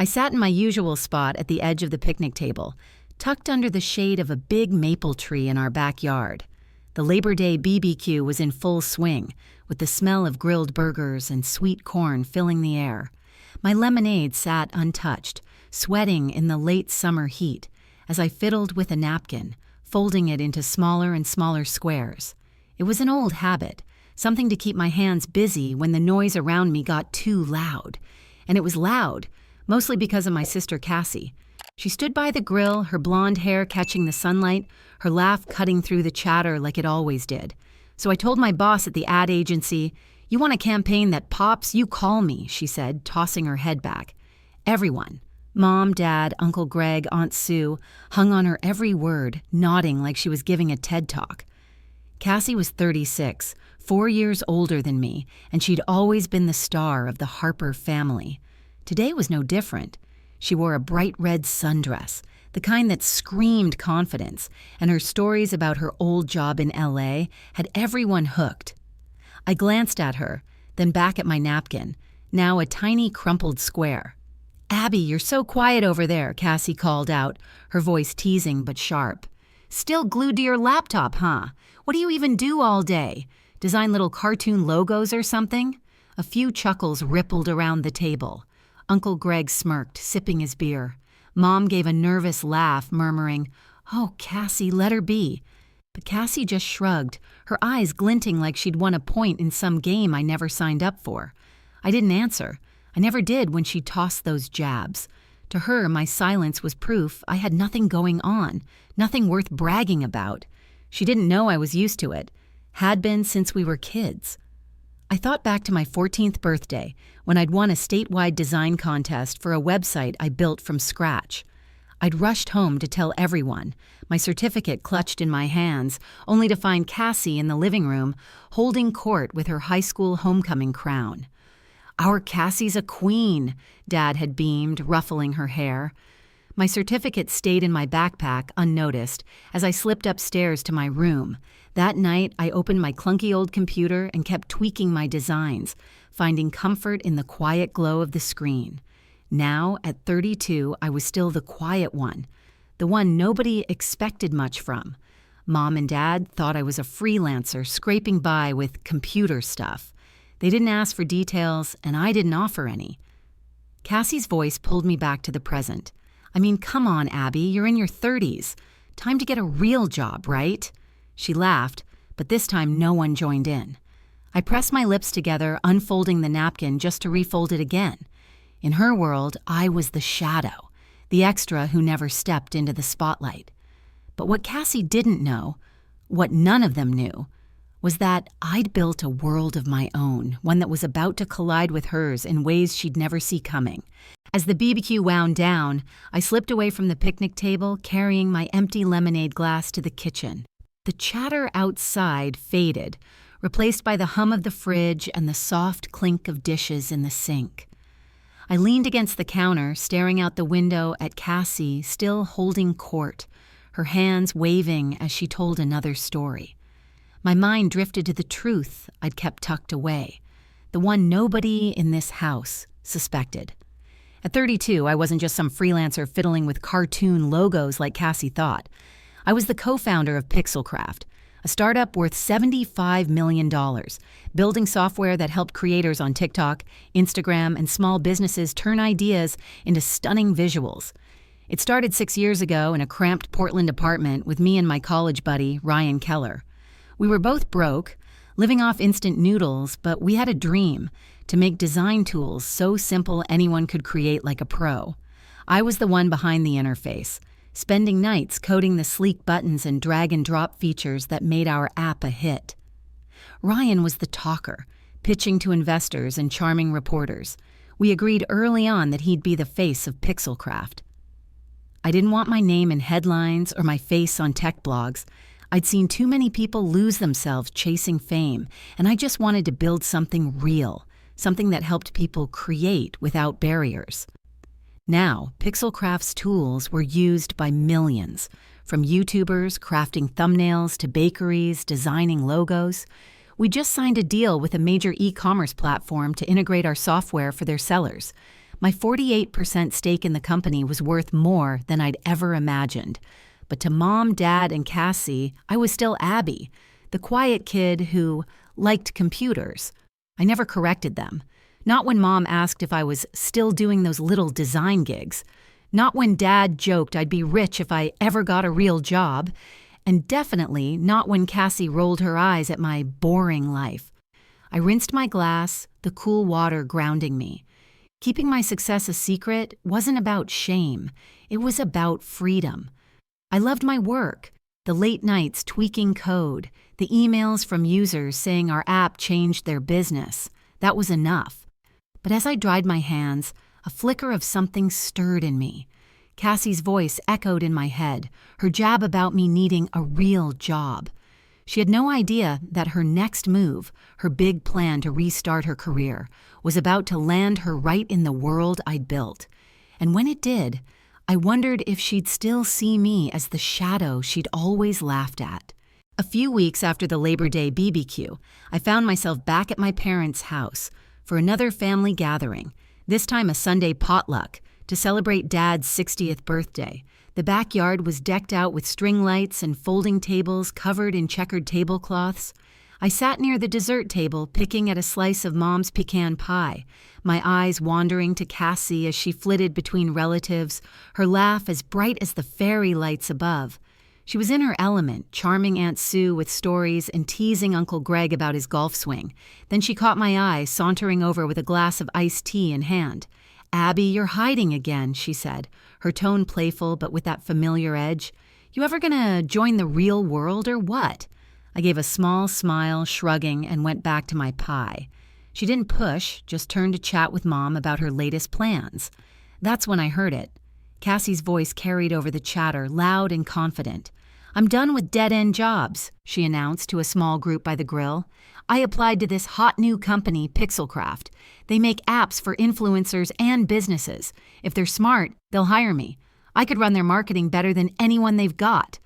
I sat in my usual spot at the edge of the picnic table, tucked under the shade of a big maple tree in our backyard. The Labor Day BBQ was in full swing, with the smell of grilled burgers and sweet corn filling the air. My lemonade sat untouched, sweating in the late summer heat, as I fiddled with a napkin, folding it into smaller and smaller squares. It was an old habit, something to keep my hands busy when the noise around me got too loud. And it was loud, mostly because of my sister Cassie. She stood by the grill, her blonde hair catching the sunlight, her laugh cutting through the chatter like it always did. So I told my boss at the ad agency, "You want a campaign that pops? You call me," she said, tossing her head back. Everyone, Mom, Dad, Uncle Greg, Aunt Sue, hung on her every word, nodding like she was giving a TED Talk. Cassie was 36, 4 years older than me, and she'd always been the star of the Harper family. Today was no different. She wore a bright red sundress, the kind that screamed confidence, and her stories about her old job in LA had everyone hooked. I glanced at her, then back at my napkin, now a tiny crumpled square. "Abby, you're so quiet over there," Cassie called out, her voice teasing but sharp. "Still glued to your laptop, huh? What do you even do all day? Design little cartoon logos or something?" A few chuckles rippled around the table. Uncle Greg smirked, sipping his beer. Mom gave a nervous laugh, murmuring, "Oh, Cassie, let her be." But Cassie just shrugged, her eyes glinting like she'd won a point in some game I never signed up for. I didn't answer. I never did when she tossed those jabs. To her, my silence was proof I had nothing going on, nothing worth bragging about. She didn't know I was used to it. Had been since we were kids. I thought back to my 14th birthday, when I'd won a statewide design contest for a website I built from scratch. I'd rushed home to tell everyone, my certificate clutched in my hands, only to find Cassie in the living room, holding court with her high school homecoming crown. "Our Cassie's a queen," Dad had beamed, ruffling her hair. My certificate stayed in my backpack, unnoticed, as I slipped upstairs to my room. That night, I opened my clunky old computer and kept tweaking my designs, finding comfort in the quiet glow of the screen. Now, at 32, I was still the quiet one, the one nobody expected much from. Mom and Dad thought I was a freelancer scraping by with computer stuff. They didn't ask for details, and I didn't offer any. Cassie's voice pulled me back to the present. "I mean, come on, Abby, you're in your 30s. Time to get a real job, right?" She laughed, but this time no one joined in. I pressed my lips together, unfolding the napkin just to refold it again. In her world, I was the shadow, the extra who never stepped into the spotlight. But what Cassie didn't know, what none of them knew, was that I'd built a world of my own, one that was about to collide with hers in ways she'd never see coming. As the BBQ wound down, I slipped away from the picnic table, carrying my empty lemonade glass to the kitchen. The chatter outside faded, replaced by the hum of the fridge and the soft clink of dishes in the sink. I leaned against the counter, staring out the window at Cassie still holding court, her hands waving as she told another story. My mind drifted to the truth I'd kept tucked away, the one nobody in this house suspected. At 32, I wasn't just some freelancer fiddling with cartoon logos like Cassie thought. I was the co-founder of PixelCraft, a startup worth $75 million, building software that helped creators on TikTok, Instagram, and small businesses turn ideas into stunning visuals. It started 6 years ago in a cramped Portland apartment with me and my college buddy, Ryan Keller. We were both broke, living off instant noodles, but we had a dream to make design tools so simple anyone could create like a pro. I was the one behind the interface, spending nights coding the sleek buttons and drag-and-drop features that made our app a hit. Ryan was the talker, pitching to investors and charming reporters. We agreed early on that he'd be the face of PixelCraft. I didn't want my name in headlines or my face on tech blogs. I'd seen too many people lose themselves chasing fame, and I just wanted to build something real, something that helped people create without barriers. Now, PixelCraft's tools were used by millions, from YouTubers crafting thumbnails to bakeries designing logos. We just signed a deal with a major e-commerce platform to integrate our software for their sellers. My 48% stake in the company was worth more than I'd ever imagined. But to Mom, Dad, and Cassie, I was still Abby, the quiet kid who liked computers. I never corrected them. Not when Mom asked if I was still doing those little design gigs. Not when Dad joked I'd be rich if I ever got a real job. And definitely not when Cassie rolled her eyes at my boring life. I rinsed my glass, the cool water grounding me. Keeping my success a secret wasn't about shame. It was about freedom. I loved my work, the late nights tweaking code, the emails from users saying our app changed their business. That was enough. But as I dried my hands, a flicker of something stirred in me. Cassie's voice echoed in my head, her jab about me needing a real job. She had no idea that her next move, her big plan to restart her career, was about to land her right in the world I'd built. And when it did, I wondered if she'd still see me as the shadow she'd always laughed at. A few weeks after the Labor Day BBQ, I found myself back at my parents' house for another family gathering, this time a Sunday potluck, to celebrate Dad's 60th birthday. The backyard was decked out with string lights and folding tables covered in checkered tablecloths. I sat near the dessert table picking at a slice of Mom's pecan pie, my eyes wandering to Cassie as she flitted between relatives, her laugh as bright as the fairy lights above. She was in her element, charming Aunt Sue with stories and teasing Uncle Greg about his golf swing. Then she caught my eye, sauntering over with a glass of iced tea in hand. "Abby, you're hiding again," she said, her tone playful but with that familiar edge. "You ever gonna join the real world or what?" I gave a small smile, shrugging, and went back to my pie. She didn't push, just turned to chat with Mom about her latest plans. That's when I heard it. Cassie's voice carried over the chatter, loud and confident. "I'm done with dead-end jobs," she announced to a small group by the grill. "I applied to this hot new company, PixelCraft. They make apps for influencers and businesses. If they're smart, they'll hire me. I could run their marketing better than anyone they've got."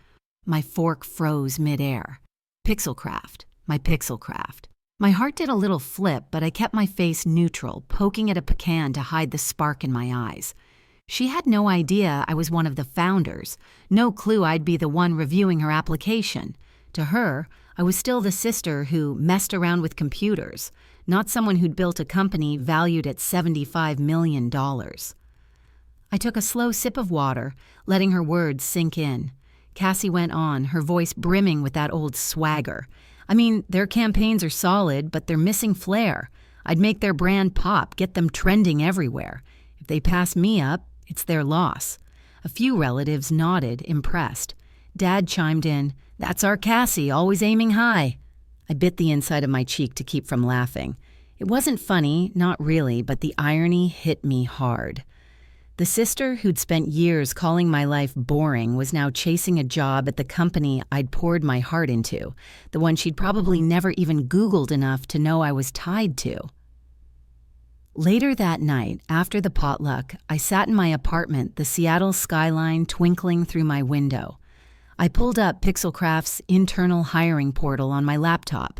My fork froze midair. PixelCraft, my PixelCraft. My heart did a little flip, but I kept my face neutral, poking at a pecan to hide the spark in my eyes. She had no idea I was one of the founders, no clue I'd be the one reviewing her application. To her, I was still the sister who messed around with computers, not someone who'd built a company valued at $75 million. I took a slow sip of water, letting her words sink in. Cassie went on, her voice brimming with that old swagger. "I mean, their campaigns are solid, but they're missing flair. I'd make their brand pop, get them trending everywhere. If they pass me up, it's their loss." A few relatives nodded, impressed. Dad chimed in, "That's our Cassie, always aiming high." I bit the inside of my cheek to keep from laughing. It wasn't funny, not really, but the irony hit me hard. The sister who'd spent years calling my life boring was now chasing a job at the company I'd poured my heart into, the one she'd probably never even Googled enough to know I was tied to. Later that night, after the potluck, I sat in my apartment, the Seattle skyline twinkling through my window. I pulled up PixelCraft's internal hiring portal on my laptop.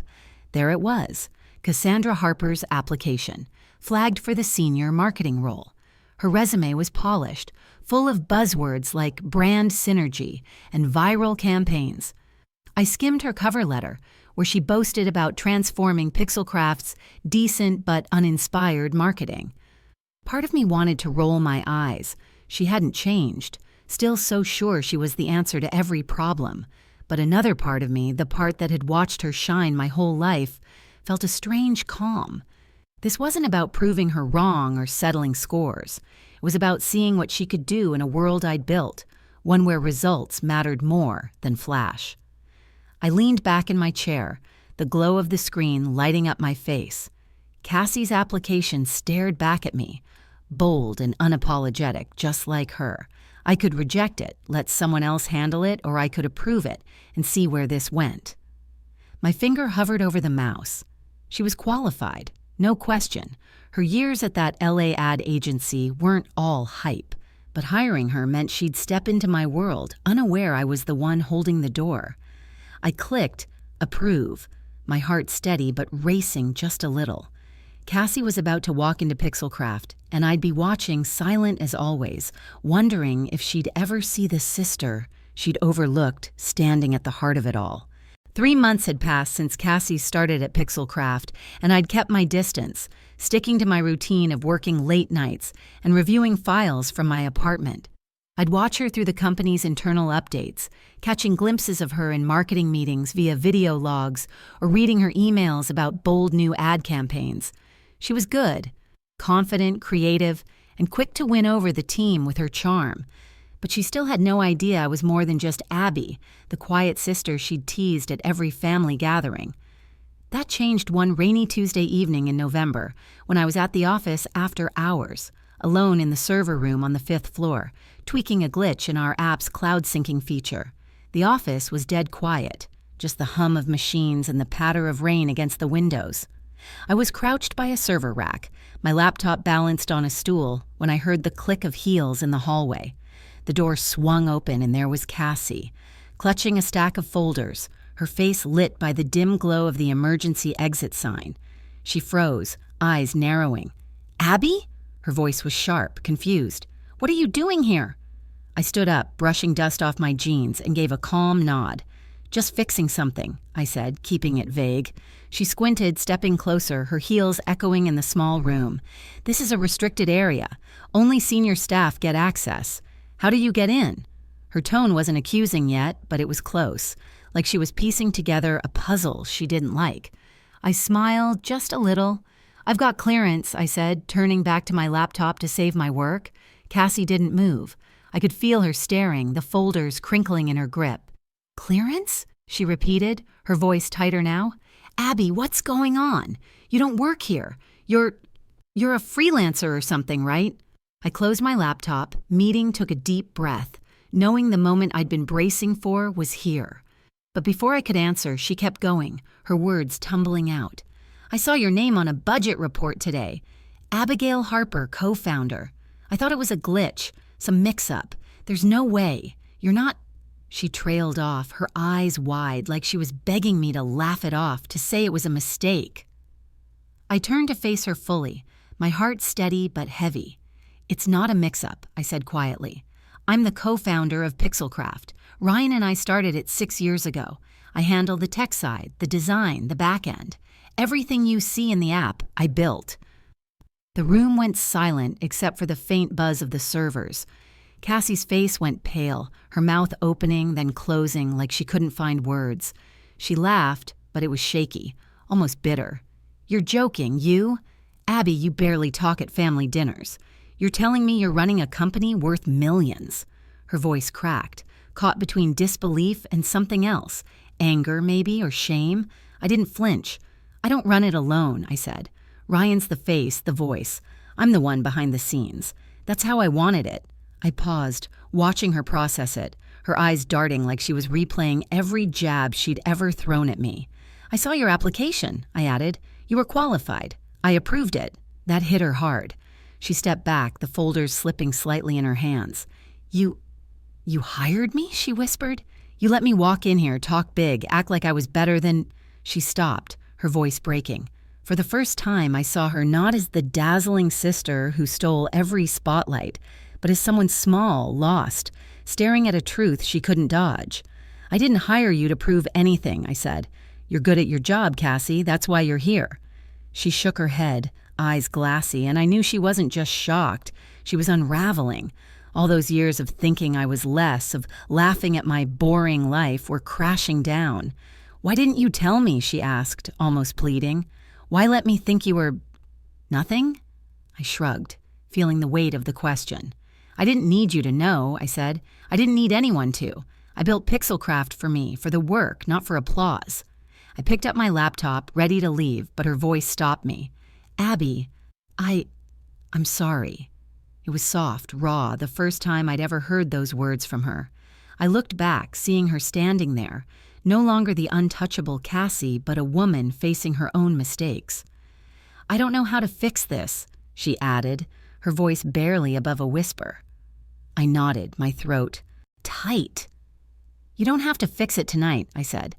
There it was, Cassandra Harper's application, flagged for the senior marketing role. Her resume was polished, full of buzzwords like brand synergy and viral campaigns. I skimmed her cover letter, where she boasted about transforming PixelCraft's decent but uninspired marketing. Part of me wanted to roll my eyes. She hadn't changed, still so sure she was the answer to every problem. But another part of me, the part that had watched her shine my whole life, felt a strange calm. This wasn't about proving her wrong or settling scores. It was about seeing what she could do in a world I'd built, one where results mattered more than flash. I leaned back in my chair, the glow of the screen lighting up my face. Cassie's application stared back at me, bold and unapologetic, just like her. I could reject it, let someone else handle it, or I could approve it and see where this went. My finger hovered over the mouse. She was qualified. No question. Her years at that LA ad agency weren't all hype, but hiring her meant she'd step into my world, unaware I was the one holding the door. I clicked approve, my heart steady but racing just a little. Cassie was about to walk into PixelCraft, and I'd be watching silent as always, wondering if she'd ever see the sister she'd overlooked standing at the heart of it all. 3 months had passed since Cassie started at PixelCraft, and I'd kept my distance, sticking to my routine of working late nights and reviewing files from my apartment. I'd watch her through the company's internal updates, catching glimpses of her in marketing meetings via video logs or reading her emails about bold new ad campaigns. She was good, confident, creative, and quick to win over the team with her charm. But she still had no idea I was more than just Abby, the quiet sister she'd teased at every family gathering. That changed one rainy Tuesday evening in November when I was at the office after hours, alone in the server room on the 5th floor, tweaking a glitch in our app's cloud syncing feature. The office was dead quiet, just the hum of machines and the patter of rain against the windows. I was crouched by a server rack, my laptop balanced on a stool, when I heard the click of heels in the hallway. The door swung open and there was Cassie, clutching a stack of folders, her face lit by the dim glow of the emergency exit sign. She froze, eyes narrowing. "Abby?" Her voice was sharp, confused. "What are you doing here?" I stood up, brushing dust off my jeans, and gave a calm nod. "Just fixing something," I said, keeping it vague. She squinted, stepping closer, her heels echoing in the small room. "This is a restricted area. Only senior staff get access. How do you get in?" Her tone wasn't accusing yet, but it was close, like she was piecing together a puzzle she didn't like. I smiled just a little. "I've got clearance," I said, turning back to my laptop to save my work. Cassie didn't move. I could feel her staring, the folders crinkling in her grip. "Clearance?" she repeated, her voice tighter now. "Abby, what's going on? You don't work here. You're a freelancer or something, right?" I closed my laptop, meeting took a deep breath, knowing the moment I'd been bracing for was here. But before I could answer, she kept going, her words tumbling out. "I saw your name on a budget report today. Abigail Harper, co-founder. I thought it was a glitch, some mix-up. There's no way. You're not—" She trailed off, her eyes wide, like she was begging me to laugh it off, to say it was a mistake. I turned to face her fully, my heart steady but heavy. "It's not a mix-up," I said quietly. "I'm the co-founder of PixelCraft. Ryan and I started it 6 years ago. I handle the tech side, the design, the back end. Everything you see in the app, I built." The room went silent except for the faint buzz of the servers. Cassie's face went pale, her mouth opening, then closing like she couldn't find words. She laughed, but it was shaky, almost bitter. "You're joking, you? Abby, you barely talk at family dinners. You're telling me you're running a company worth millions." Her voice cracked, caught between disbelief and something else. Anger, maybe, or shame. I didn't flinch. "I don't run it alone," I said. "Ryan's the face, the voice. I'm the one behind the scenes. That's how I wanted it." I paused, watching her process it, her eyes darting like she was replaying every jab she'd ever thrown at me. "I saw your application," I added. "You were qualified. I approved it." That hit her hard. She stepped back, the folders slipping slightly in her hands. You hired me?" she whispered. "You let me walk in here, talk big, act like I was better than—" She stopped, her voice breaking. For the first time, I saw her not as the dazzling sister who stole every spotlight, but as someone small, lost, staring at a truth she couldn't dodge. "I didn't hire you to prove anything," I said. "You're good at your job, Cassie. That's why you're here." She shook her head, eyes glassy, and I knew she wasn't just shocked. She was unraveling. All those years of thinking I was less, of laughing at my boring life, were crashing down. "Why didn't you tell me?" she asked, almost pleading. "Why let me think you were— nothing?" I shrugged, feeling the weight of the question. "I didn't need you to know," I said. "I didn't need anyone to. I built PixelCraft for me, for the work, not for applause." I picked up my laptop, ready to leave, but her voice stopped me. "Abby, I'm sorry." It was soft, raw, the first time I'd ever heard those words from her. I looked back, seeing her standing there, no longer the untouchable Cassie, but a woman facing her own mistakes. "I don't know how to fix this," she added, her voice barely above a whisper. I nodded, my throat tight. "You don't have to fix it tonight," I said.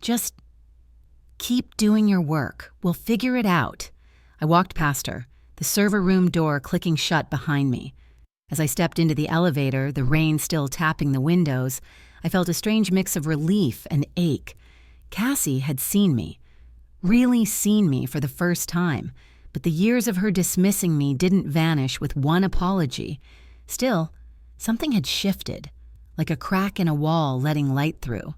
"Just keep doing your work. We'll figure it out." I walked past her, the server room door clicking shut behind me. As I stepped into the elevator, the rain still tapping the windows, I felt a strange mix of relief and ache. Cassie had seen me, really seen me for the first time, but the years of her dismissing me didn't vanish with one apology. Still, something had shifted, like a crack in a wall letting light through.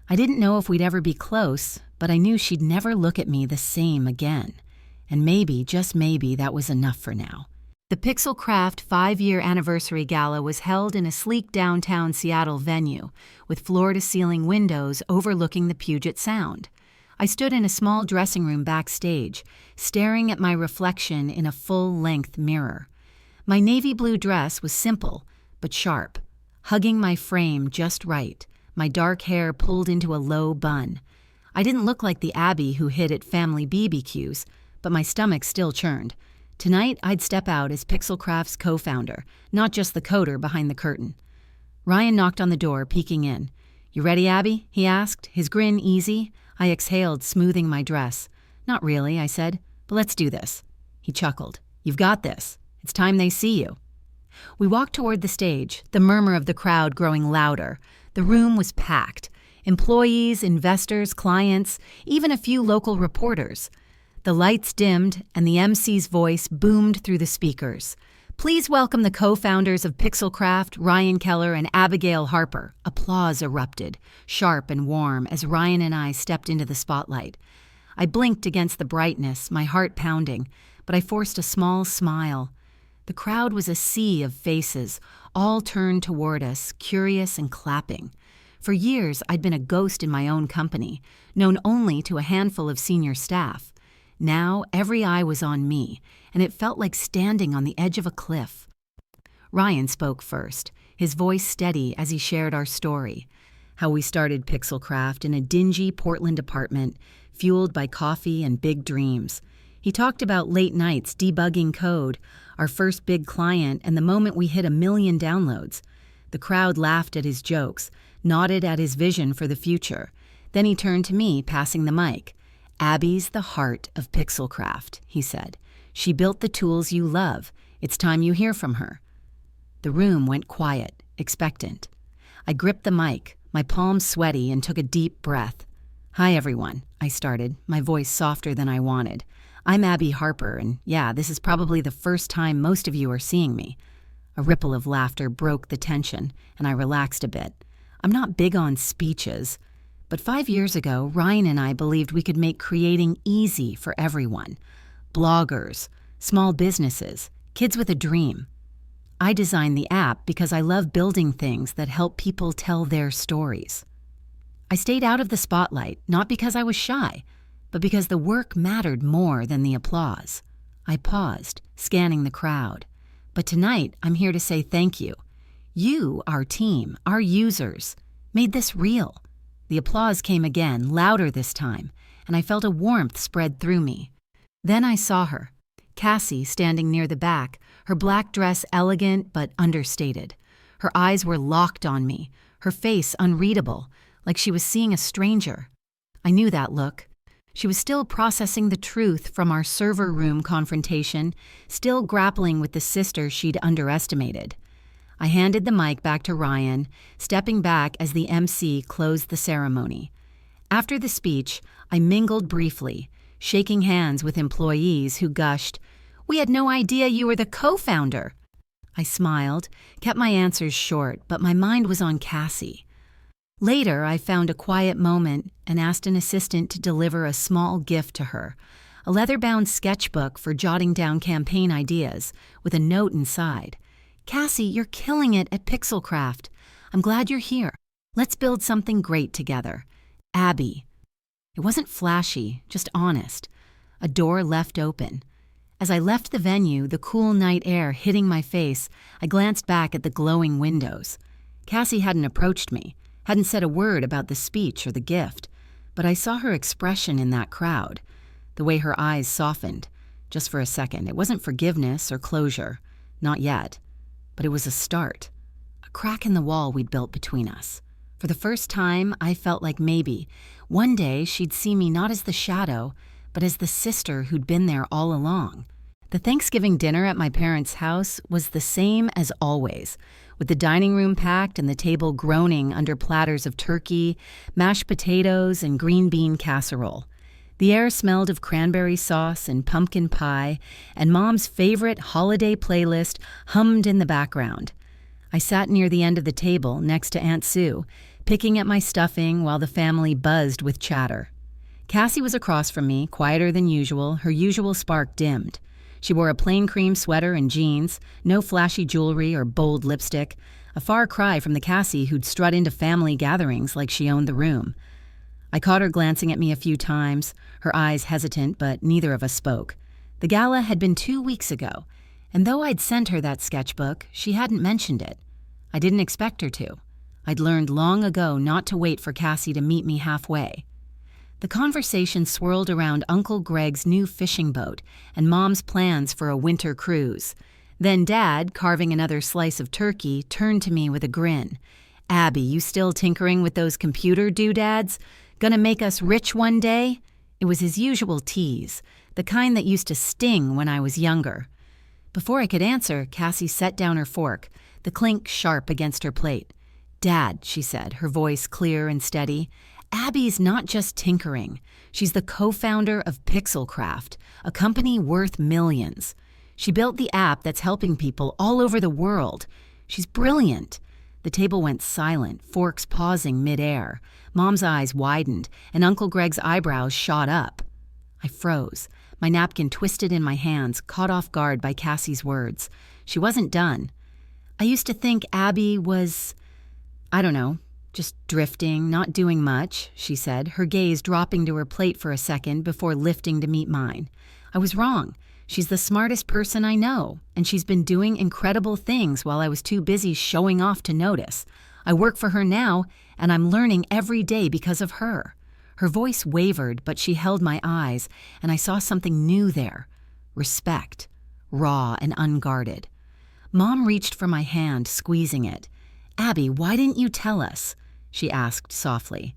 I didn't know if we'd ever be close, but I knew she'd never look at me the same again. And maybe, just maybe, that was enough for now. The PixelCraft 5-year anniversary gala was held in a sleek downtown Seattle venue, with floor-to-ceiling windows overlooking the Puget Sound. I stood in a small dressing room backstage, staring at my reflection in a full-length mirror. My navy blue dress was simple, but sharp, hugging my frame just right, my dark hair pulled into a low bun. I didn't look like the Abby who hid at family BBQs, but my stomach still churned. Tonight, I'd step out as PixelCraft's co-founder, not just the coder behind the curtain. Ryan knocked on the door, peeking in. "You ready, Abby?" he asked, his grin easy. I exhaled, smoothing my dress. "Not really," I said, "but let's do this." He chuckled. "You've got this. It's time they see you." We walked toward the stage, the murmur of the crowd growing louder. The room was packed. Employees, investors, clients, even a few local reporters. The lights dimmed, and the MC's voice boomed through the speakers. "Please welcome the co-founders of PixelCraft, Ryan Keller and Abigail Harper." Applause erupted, sharp and warm, as Ryan and I stepped into the spotlight. I blinked against the brightness, my heart pounding, but I forced a small smile. The crowd was a sea of faces, all turned toward us, curious and clapping. For years, I'd been a ghost in my own company, known only to a handful of senior staff. Now, every eye was on me, and it felt like standing on the edge of a cliff. Ryan spoke first, his voice steady as he shared our story. How we started PixelCraft in a dingy Portland apartment, fueled by coffee and big dreams. He talked about late nights debugging code, our first big client, and the moment we hit 1 million downloads. The crowd laughed at his jokes, nodded at his vision for the future. Then he turned to me, passing the mic. "Abby's the heart of PixelCraft," he said. "She built the tools you love. It's time you hear from her." The room went quiet, expectant. I gripped the mic, my palms sweaty, and took a deep breath. "Hi, everyone," I started, my voice softer than I wanted. "I'm Abby Harper, and yeah, this is probably the first time most of you are seeing me." A ripple of laughter broke the tension, and I relaxed a bit. I'm not big on speeches, but 5 years ago, Ryan and I believed we could make creating easy for everyone. Bloggers, small businesses, kids with a dream. I designed the app because I love building things that help people tell their stories. I stayed out of the spotlight, not because I was shy, but because the work mattered more than the applause. I paused, scanning the crowd. But tonight, I'm here to say thank you. You, our team, our users, made this real. The applause came again, louder this time, and I felt a warmth spread through me. Then I saw her, Cassie, standing near the back, her black dress elegant but understated. Her eyes were locked on me, her face unreadable, like she was seeing a stranger. I knew that look. She was still processing the truth from our server room confrontation, still grappling with the sister she'd underestimated. I handed the mic back to Ryan, stepping back as the MC closed the ceremony. After the speech, I mingled briefly, shaking hands with employees who gushed, "We had no idea you were the co-founder." I smiled, kept my answers short, but my mind was on Cassie. Later, I found a quiet moment and asked an assistant to deliver a small gift to her, a leather-bound sketchbook for jotting down campaign ideas, with a note inside. "Cassie, you're killing it at PixelCraft. I'm glad you're here. Let's build something great together. Abby." It wasn't flashy, just honest. A door left open. As I left the venue, the cool night air hitting my face, I glanced back at the glowing windows. Cassie hadn't approached me, hadn't said a word about the speech or the gift, but I saw her expression in that crowd, the way her eyes softened. Just for a second, it wasn't forgiveness or closure, not yet, but it was a start, a crack in the wall we'd built between us. For the first time, I felt like maybe one day she'd see me not as the shadow, but as the sister who'd been there all along. The Thanksgiving dinner at my parents' house was the same as always, with the dining room packed and the table groaning under platters of turkey, mashed potatoes, and green bean casserole. The air smelled of cranberry sauce and pumpkin pie, and Mom's favorite holiday playlist hummed in the background. I sat near the end of the table next to Aunt Sue, picking at my stuffing while the family buzzed with chatter. Cassie was across from me, quieter than usual, her usual spark dimmed. She wore a plain cream sweater and jeans, no flashy jewelry or bold lipstick, a far cry from the Cassie who'd strut into family gatherings like she owned the room. I caught her glancing at me a few times, her eyes hesitant, but neither of us spoke. The gala had been 2 weeks ago, and though I'd sent her that sketchbook, she hadn't mentioned it. I didn't expect her to. I'd learned long ago not to wait for Cassie to meet me halfway. The conversation swirled around Uncle Greg's new fishing boat and Mom's plans for a winter cruise. Then Dad, carving another slice of turkey, turned to me with a grin. "Abby, you still tinkering with those computer doodads? Gonna make us rich one day?" It was his usual tease, the kind that used to sting when I was younger. Before I could answer, Cassie set down her fork, the clink sharp against her plate. "Dad," she said, her voice clear and steady, "Abby's not just tinkering. She's the co-founder of PixelCraft, a company worth millions. She built the app that's helping people all over the world. She's brilliant." The table went silent, forks pausing midair. Mom's eyes widened, and Uncle Greg's eyebrows shot up. I froze, my napkin twisted in my hands, caught off guard by Cassie's words. She wasn't done. "I used to think Abby was, I don't know, just drifting, not doing much," she said, her gaze dropping to her plate for a second before lifting to meet mine. "I was wrong. She's the smartest person I know, and she's been doing incredible things while I was too busy showing off to notice. I work for her now, and I'm learning every day because of her." Her voice wavered, but she held my eyes, and I saw something new there. Respect, raw and unguarded. Mom reached for my hand, squeezing it. "Abby, why didn't you tell us?" she asked softly.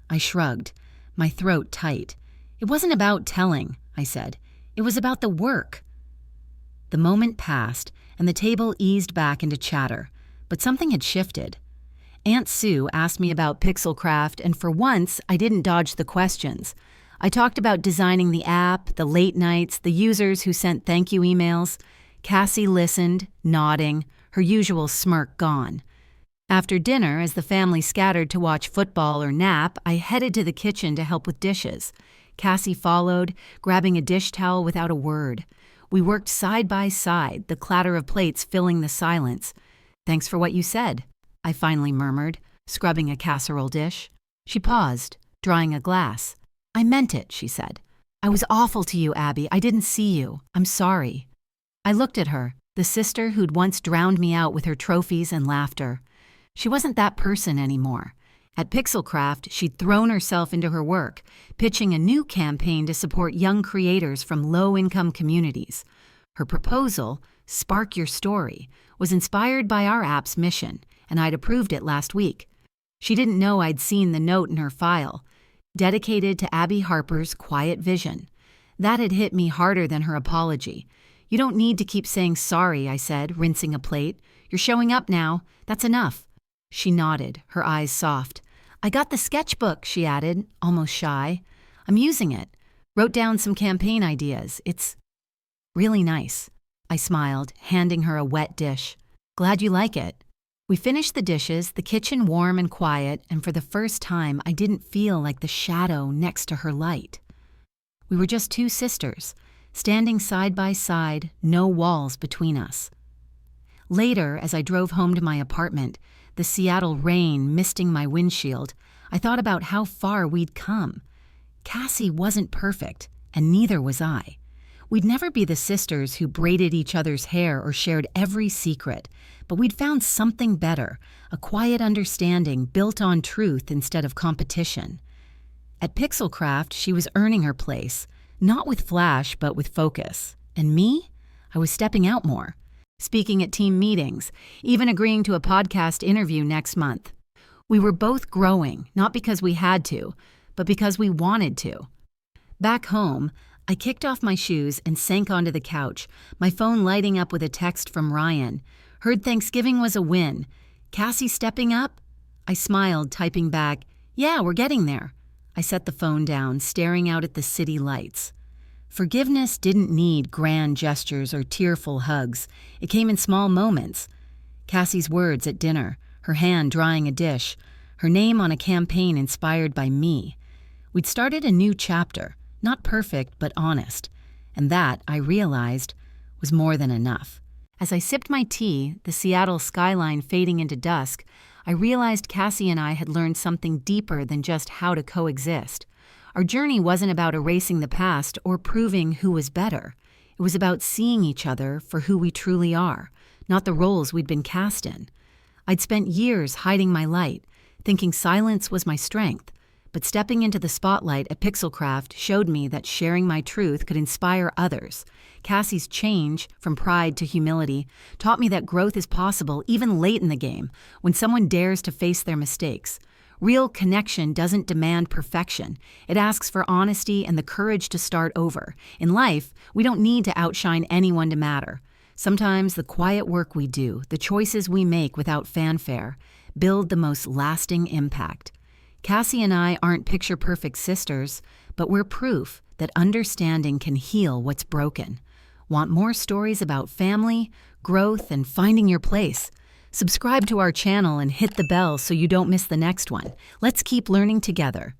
I shrugged, my throat tight. "It wasn't about telling," I said. "It was about the work." The moment passed, and the table eased back into chatter, but something had shifted. Aunt Sue asked me about PixelCraft, and for once, I didn't dodge the questions. I talked about designing the app, the late nights, the users who sent thank you emails. Cassie listened, nodding, her usual smirk gone. After dinner, as the family scattered to watch football or nap, I headed to the kitchen to help with dishes. Cassie followed, grabbing a dish towel without a word. We worked side by side, the clatter of plates filling the silence. "Thanks for what you said," I finally murmured, scrubbing a casserole dish. She paused, drying a glass. "I meant it," she said. "I was awful to you, Abby. I didn't see you. I'm sorry." I looked at her, the sister who'd once drowned me out with her trophies and laughter. She wasn't that person anymore. At PixelCraft, she'd thrown herself into her work, pitching a new campaign to support young creators from low-income communities. Her proposal, Spark Your Story, was inspired by our app's mission, and I'd approved it last week. She didn't know I'd seen the note in her file, dedicated to Abby Harper's quiet vision. That had hit me harder than her apology. "You don't need to keep saying sorry," I said, rinsing a plate. "You're showing up now. That's enough." She nodded, her eyes soft. "I got the sketchbook," she added, almost shy. "I'm using it. Wrote down some campaign ideas. It's really nice." I smiled, handing her a wet dish. "Glad you like it." We finished the dishes, the kitchen warm and quiet, and for the first time I didn't feel like the shadow next to her light. We were just two sisters, standing side by side, no walls between us. Later, as I drove home to my apartment, the Seattle rain misting my windshield, I thought about how far we'd come. Cassie wasn't perfect, and neither was I. We'd never be the sisters who braided each other's hair or shared every secret, but we'd found something better, a quiet understanding built on truth instead of competition. At PixelCraft, she was earning her place, not with flash, but with focus. And me? I was stepping out more, speaking at team meetings, even agreeing to a podcast interview next month. We were both growing, not because we had to, but because we wanted to. Back home, I kicked off my shoes and sank onto the couch, my phone lighting up with a text from Ryan. Heard Thanksgiving was a win. Cassie stepping up? I smiled, typing back, "Yeah, we're getting there." I set the phone down, staring out at the city lights. Forgiveness didn't need grand gestures or tearful hugs. It came in small moments. Cassie's words at dinner, her hand drying a dish, her name on a campaign inspired by me. We'd started a new chapter, not perfect but honest, and that, I realized, was more than enough. As I sipped my tea, the Seattle skyline fading into dusk, I realized Cassie and I had learned something deeper than just how to coexist. Our journey wasn't about erasing the past or proving who was better. It was about seeing each other for who we truly are, not the roles we'd been cast in. I'd spent years hiding my light, thinking silence was my strength, but stepping into the spotlight at PixelCraft showed me that sharing my truth could inspire others. Cassie's change, from pride to humility, taught me that growth is possible even late in the game, when someone dares to face their mistakes. Real connection doesn't demand perfection. It asks for honesty and the courage to start over. In life, we don't need to outshine anyone to matter. Sometimes the quiet work we do, the choices we make without fanfare, build the most lasting impact. Cassie and I aren't picture-perfect sisters, but we're proof that understanding can heal what's broken. Want more stories about family, growth, and finding your place? Subscribe to our channel and hit the bell so you don't miss the next one. Let's keep learning together.